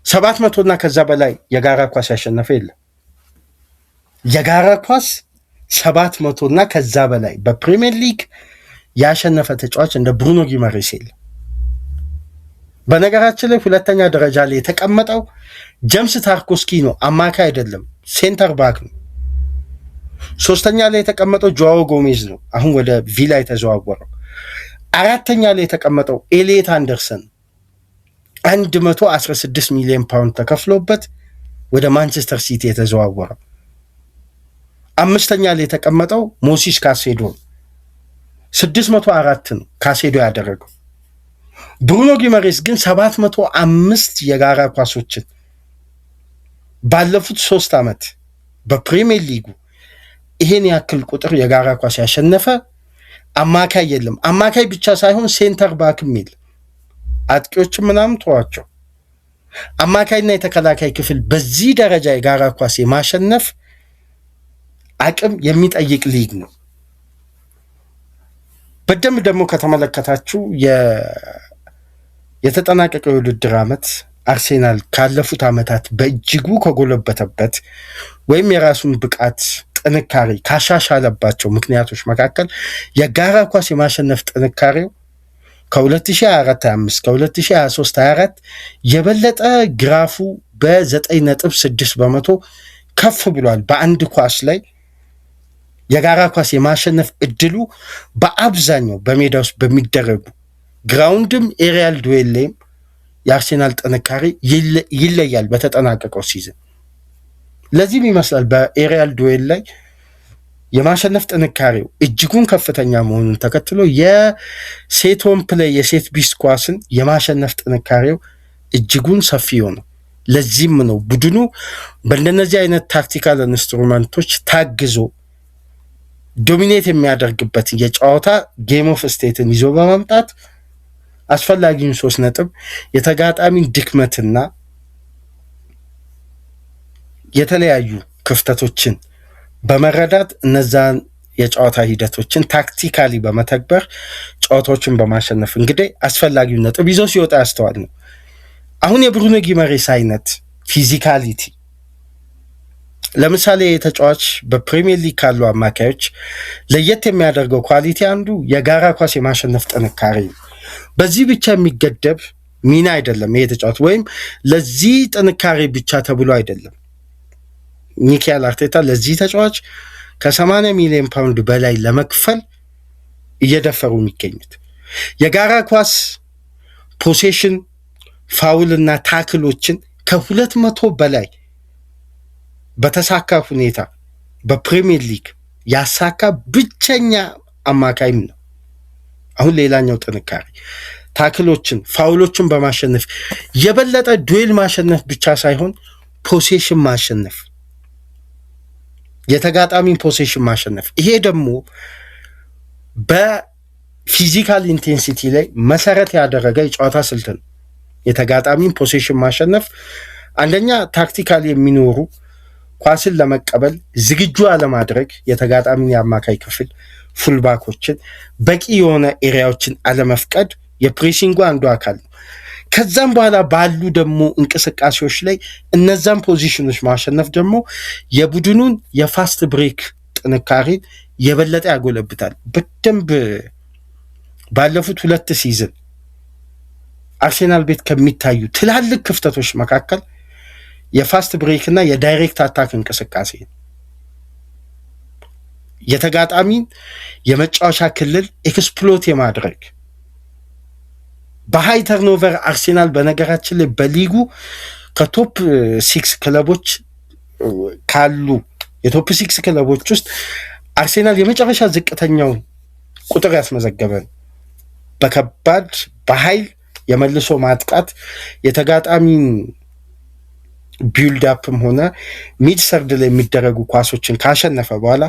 700 እና ከዛ በላይ የጋራ ኳስ ያሸነፈ የለም። የጋራ ኳስ 700 እና ከዛ በላይ በፕሪሚየር ሊግ ያሸነፈ ተጫዋች እንደ ብሩኖ ጊማሬስ የለም። በነገራችን ላይ ሁለተኛ ደረጃ ላይ የተቀመጠው ጀምስ ታርኮስኪ ነው፣ አማካይ አይደለም፣ ሴንተር ባክ ነው። ሶስተኛ ላይ የተቀመጠው ጆዋዎ ጎሜዝ ነው፣ አሁን ወደ ቪላ የተዘዋወረው። አራተኛ ላይ የተቀመጠው ኤሊየት አንደርሰን 116 ሚሊዮን ፓውንድ ተከፍሎበት ወደ ማንቸስተር ሲቲ የተዘዋወረው። አምስተኛ ላይ የተቀመጠው ሞሲስ ካሴዶ 604 ነው ካሴዶ ያደረገው። ብሩኖ ጊማሬስ ግን 705 የጋራ ኳሶችን ባለፉት 3 ዓመት በፕሪሚየር ሊጉ ይሄን ያክል ቁጥር የጋራ ኳስ ያሸነፈ አማካይ የለም። አማካይ ብቻ ሳይሆን ሴንተር ባክም የለም። አጥቂዎችም ምናምን ተዋቸው። አማካይና የተከላካይ ክፍል በዚህ ደረጃ የጋራ ኳስ የማሸነፍ አቅም የሚጠይቅ ሊግ ነው። በደንብ ደግሞ ከተመለከታችሁ የተጠናቀቀው የውድድር ዓመት አርሴናል ካለፉት ዓመታት በእጅጉ ከጎለበተበት ወይም የራሱን ብቃት ጥንካሬ ካሻሻለባቸው ምክንያቶች መካከል የጋራ ኳስ የማሸነፍ ጥንካሬው ከ2024/25 ከ2023/24 የበለጠ ግራፉ በ9.6 በመቶ ከፍ ብሏል። በአንድ ኳስ ላይ የጋራ ኳስ የማሸነፍ እድሉ በአብዛኛው በሜዳ ውስጥ በሚደረጉ ግራውንድም ኤሪያል ዱዌል ላይም የአርሴናል ጥንካሬ ይለያል በተጠናቀቀው ሲዝን። ለዚህም ይመስላል በኤሪያል ዱዌል ላይ የማሸነፍ ጥንካሬው እጅጉን ከፍተኛ መሆኑን ተከትሎ የሴት ሆም ፕሌይ የሴት ቢስ ኳስን የማሸነፍ ጥንካሬው እጅጉን ሰፊ ነው። ለዚህም ነው ቡድኑ በእንደነዚህ አይነት ታክቲካል ኢንስትሩመንቶች ታግዞ ዶሚኔት የሚያደርግበት የጨዋታ ጌም ኦፍ ስቴትን ይዞ በመምጣት አስፈላጊውን 3 ነጥብ የተጋጣሚን ድክመትና የተለያዩ ክፍተቶችን በመረዳት እነዛን የጨዋታ ሂደቶችን ታክቲካሊ በመተግበር ጨዋታዎችን በማሸነፍ እንግዲህ አስፈላጊውን ነጥብ ይዞ ሲወጣ ያስተዋል ነው። አሁን የብሩኖ ጊማሬስ አይነት ፊዚካሊቲ ለምሳሌ ተጫዋች በፕሪሚየር ሊግ ካሉ አማካዮች ለየት የሚያደርገው ኳሊቲ አንዱ የጋራ ኳስ የማሸነፍ ጥንካሬ ነው። በዚህ ብቻ የሚገደብ ሚና አይደለም ይሄ ተጫዋች፣ ወይም ለዚህ ጥንካሬ ብቻ ተብሎ አይደለም። ሚኬል አርቴታ ለዚህ ተጫዋች ከ80 ሚሊዮን ፓውንድ በላይ ለመክፈል እየደፈሩ የሚገኙት የጋራ ኳስ ፖሴሽን፣ ፋውልና ታክሎችን ከ200 በላይ በተሳካ ሁኔታ በፕሪሚየር ሊግ ያሳካ ብቸኛ አማካይም ነው። አሁን ሌላኛው ጥንካሬ ታክሎችን፣ ፋውሎችን በማሸነፍ የበለጠ ዱዌል ማሸነፍ ብቻ ሳይሆን ፖሴሽን ማሸነፍ፣ የተጋጣሚን ፖሴሽን ማሸነፍ። ይሄ ደግሞ በፊዚካል ኢንቴንሲቲ ላይ መሰረት ያደረገ የጨዋታ ስልት ነው። የተጋጣሚን ፖሴሽን ማሸነፍ አንደኛ ታክቲካሊ የሚኖሩ ኳስን ለመቀበል ዝግጁ አለማድረግ፣ የተጋጣሚን የአማካይ ክፍል ፉልባኮችን በቂ የሆነ ኤሪያዎችን አለመፍቀድ የፕሬሲንጉ አንዱ አካል ነው። ከዛም በኋላ ባሉ ደግሞ እንቅስቃሴዎች ላይ እነዛን ፖዚሽኖች ማሸነፍ ደግሞ የቡድኑን የፋስት ብሬክ ጥንካሬን የበለጠ ያጎለብታል። በደንብ ባለፉት 2 ሲዝን አርሴናል ቤት ከሚታዩ ትላልቅ ክፍተቶች መካከል የፋስት ብሬክ እና የዳይሬክት አታክ እንቅስቃሴ የተጋጣሚን የመጫወቻ ክልል ኤክስፕሎት የማድረግ በሃይ ተርኖቨር አርሴናል በነገራችን ላይ በሊጉ ከቶፕ 6 ክለቦች ካሉ የቶፕ 6 ክለቦች ውስጥ አርሴናል የመጨረሻ ዝቅተኛው ቁጥር ያስመዘገበን በከባድ በኃይል የመልሶ ማጥቃት የተጋጣሚን ቢልድ አፕም ሆነ ሚድ ሰርድ ላይ የሚደረጉ ኳሶችን ካሸነፈ በኋላ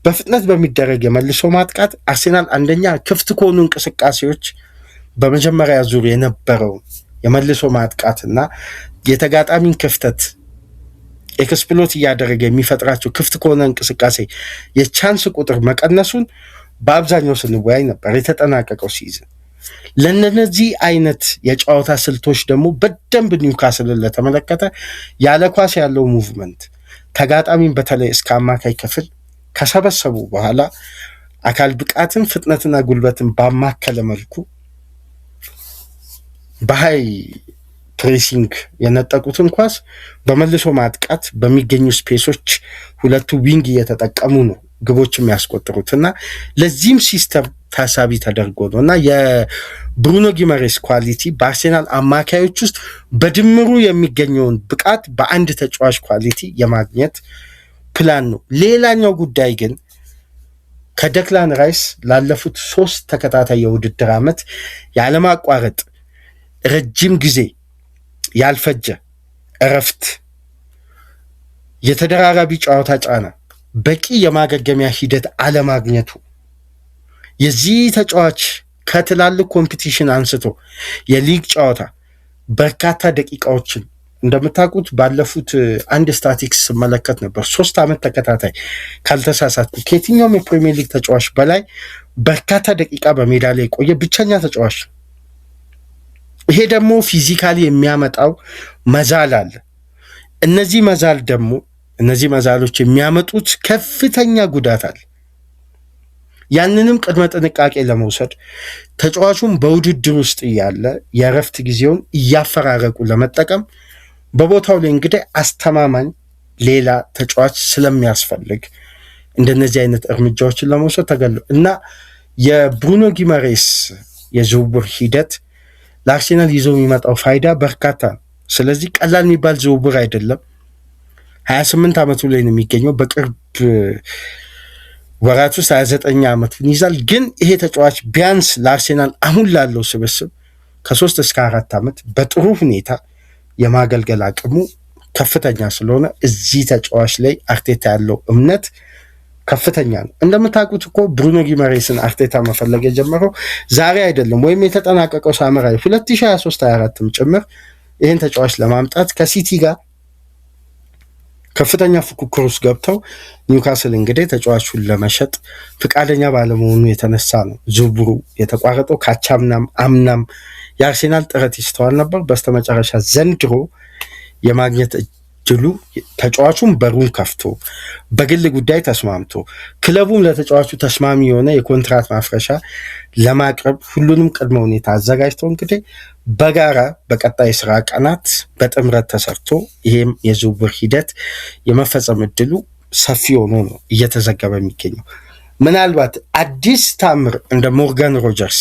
በፍጥነት በሚደረግ የመልሶ ማጥቃት አርሴናል አንደኛ ክፍት ከሆኑ እንቅስቃሴዎች በመጀመሪያ ዙር የነበረው የመልሶ ማጥቃትና የተጋጣሚን ክፍተት ኤክስፕሎት እያደረገ የሚፈጥራቸው ክፍት ከሆነ እንቅስቃሴ የቻንስ ቁጥር መቀነሱን በአብዛኛው ስንወያይ ነበር የተጠናቀቀው ሲዝን። ለነዚህ አይነት የጨዋታ ስልቶች ደግሞ በደንብ ኒውካስልን ለተመለከተ ያለ ኳስ ያለው ሙቭመንት ተጋጣሚን በተለይ እስከ አማካይ ክፍል ከሰበሰቡ በኋላ አካል ብቃትን ፍጥነትና ጉልበትን ባማከለ መልኩ በሃይ ፕሬሲንግ የነጠቁትን ኳስ በመልሶ ማጥቃት በሚገኙ ስፔሶች ሁለቱ ዊንግ እየተጠቀሙ ነው ግቦችም ያስቆጥሩት እና ለዚህም ሲስተም ታሳቢ ተደርጎ ነው እና የብሩኖ ጊመሬስ ኳሊቲ በአርሴናል አማካዮች ውስጥ በድምሩ የሚገኘውን ብቃት በአንድ ተጫዋች ኳሊቲ የማግኘት ፕላን ነው። ሌላኛው ጉዳይ ግን ከደክላን ራይስ ላለፉት 3 ተከታታይ የውድድር ዓመት ያለማቋረጥ ረጅም ጊዜ ያልፈጀ እረፍት፣ የተደራራቢ ጨዋታ ጫና፣ በቂ የማገገሚያ ሂደት አለማግኘቱ የዚህ ተጫዋች ከትላልቅ ኮምፒቲሽን አንስቶ የሊግ ጨዋታ በርካታ ደቂቃዎችን እንደምታውቁት ባለፉት አንድ ስታቲክስ ስመለከት ነበር 3 ዓመት ተከታታይ ካልተሳሳትኩ ከየትኛውም የፕሪሚየር ሊግ ተጫዋች በላይ በርካታ ደቂቃ በሜዳ ላይ የቆየ ብቸኛ ተጫዋች። ይሄ ደግሞ ፊዚካሊ የሚያመጣው መዛል አለ። እነዚህ መዛሎች የሚያመጡት ከፍተኛ ጉዳት አለ። ያንንም ቅድመ ጥንቃቄ ለመውሰድ ተጫዋቹም በውድድር ውስጥ እያለ የእረፍት ጊዜውን እያፈራረቁ ለመጠቀም በቦታው ላይ እንግዲህ አስተማማኝ ሌላ ተጫዋች ስለሚያስፈልግ እንደነዚህ አይነት እርምጃዎችን ለመውሰድ ተገሉ እና የብሩኖ ጊመሬስ የዝውውር ሂደት ለአርሴናል ይዞ የሚመጣው ፋይዳ በርካታ ነው። ስለዚህ ቀላል የሚባል ዝውውር አይደለም። 28 ዓመቱ ላይ ነው የሚገኘው። በቅርብ ወራት ውስጥ 29 ዓመቱን ይዛል። ግን ይሄ ተጫዋች ቢያንስ ለአርሴናል አሁን ላለው ስብስብ ከ3 እስከ 4 ዓመት በጥሩ ሁኔታ የማገልገል አቅሙ ከፍተኛ ስለሆነ እዚህ ተጫዋች ላይ አርቴታ ያለው እምነት ከፍተኛ ነው። እንደምታውቁት እኮ ብሩኖ ጊመሬስን አርቴታ መፈለግ የጀመረው ዛሬ አይደለም፣ ወይም የተጠናቀቀው ሳምራዊ 2023-24ም ጭምር ይህን ተጫዋች ለማምጣት ከሲቲ ጋር ከፍተኛ ፉክክር ውስጥ ገብተው ኒውካስል እንግዲህ ተጫዋቹን ለመሸጥ ፍቃደኛ ባለመሆኑ የተነሳ ነው ዝውውሩ የተቋረጠው። ካቻምናም አምናም የአርሴናል ጥረት ይስተዋል ነበር። በስተመጨረሻ ዘንድሮ የማግኘት እድሉ ተጫዋቹን በሩን ከፍቶ በግል ጉዳይ ተስማምቶ ክለቡም ለተጫዋቹ ተስማሚ የሆነ የኮንትራት ማፍረሻ ለማቅረብ ሁሉንም ቅድመ ሁኔታ አዘጋጅተው እንግዲህ በጋራ በቀጣይ ስራ ቀናት በጥምረት ተሰርቶ ይሄም የዝውውር ሂደት የመፈጸም እድሉ ሰፊ ሆኖ ነው እየተዘገበ የሚገኘው። ምናልባት አዲስ ታምር እንደ ሞርጋን ሮጀርስ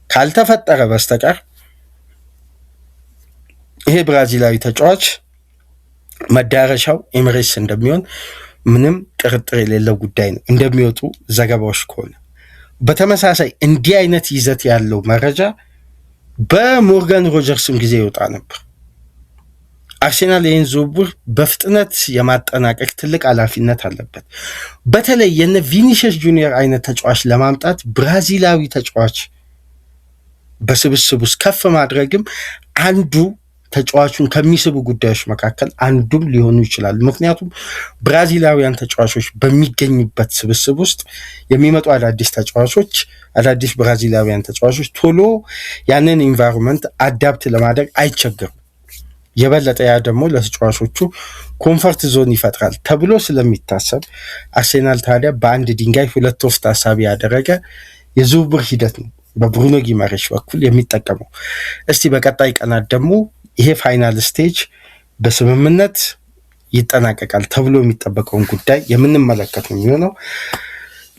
ካልተፈጠረ በስተቀር ይሄ ብራዚላዊ ተጫዋች መዳረሻው ኤምሬትስ እንደሚሆን ምንም ጥርጥር የሌለው ጉዳይ ነው እንደሚወጡ ዘገባዎች ከሆነ። በተመሳሳይ እንዲህ አይነት ይዘት ያለው መረጃ በሞርጋን ሮጀርስም ጊዜ ይወጣ ነበር። አርሴናል ይህን ዝውውር በፍጥነት የማጠናቀቅ ትልቅ ኃላፊነት አለበት። በተለይ የነ ቪኒሲየስ ጁኒየር አይነት ተጫዋች ለማምጣት ብራዚላዊ ተጫዋች በስብስብ ውስጥ ከፍ ማድረግም አንዱ ተጫዋቹን ከሚስቡ ጉዳዮች መካከል አንዱም ሊሆኑ ይችላሉ። ምክንያቱም ብራዚላውያን ተጫዋቾች በሚገኙበት ስብስብ ውስጥ የሚመጡ አዳዲስ ብራዚላውያን ተጫዋቾች ቶሎ ያንን ኢንቫይሮንመንት አዳፕት ለማድረግ አይቸገሩም። የበለጠ ያ ደግሞ ለተጫዋቾቹ ኮንፈርት ዞን ይፈጥራል ተብሎ ስለሚታሰብ አርሴናል ታዲያ በአንድ ድንጋይ 2 ወፍ ታሳቢ ያደረገ የዝውውር ሂደት ነው በብሩኖ ጊመሬስ በኩል የሚጠቀመው። እስቲ በቀጣይ ቀናት ደግሞ ይሄ ፋይናል ስቴጅ በስምምነት ይጠናቀቃል ተብሎ የሚጠበቀውን ጉዳይ የምንመለከት ነው የሚሆነው።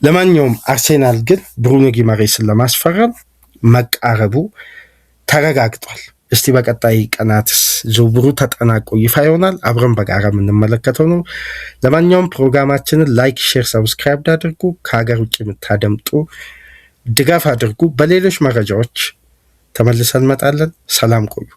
ለማንኛውም አርሴናል ግን ብሩኖ ጊማሬስን ለማስፈረም መቃረቡ ተረጋግጧል። እስቲ በቀጣይ ቀናትስ ዝውውሩ ተጠናቆ ይፋ ይሆናል። አብረን በጋራ የምንመለከተው ነው። ለማንኛውም ፕሮግራማችንን ላይክ፣ ሼር፣ ሰብስክራይብ አድርጉ። ከሀገር ውጭ የምታደምጡ ድጋፍ አድርጉ። በሌሎች መረጃዎች ተመልሰን እንመጣለን። ሰላም ቆዩ።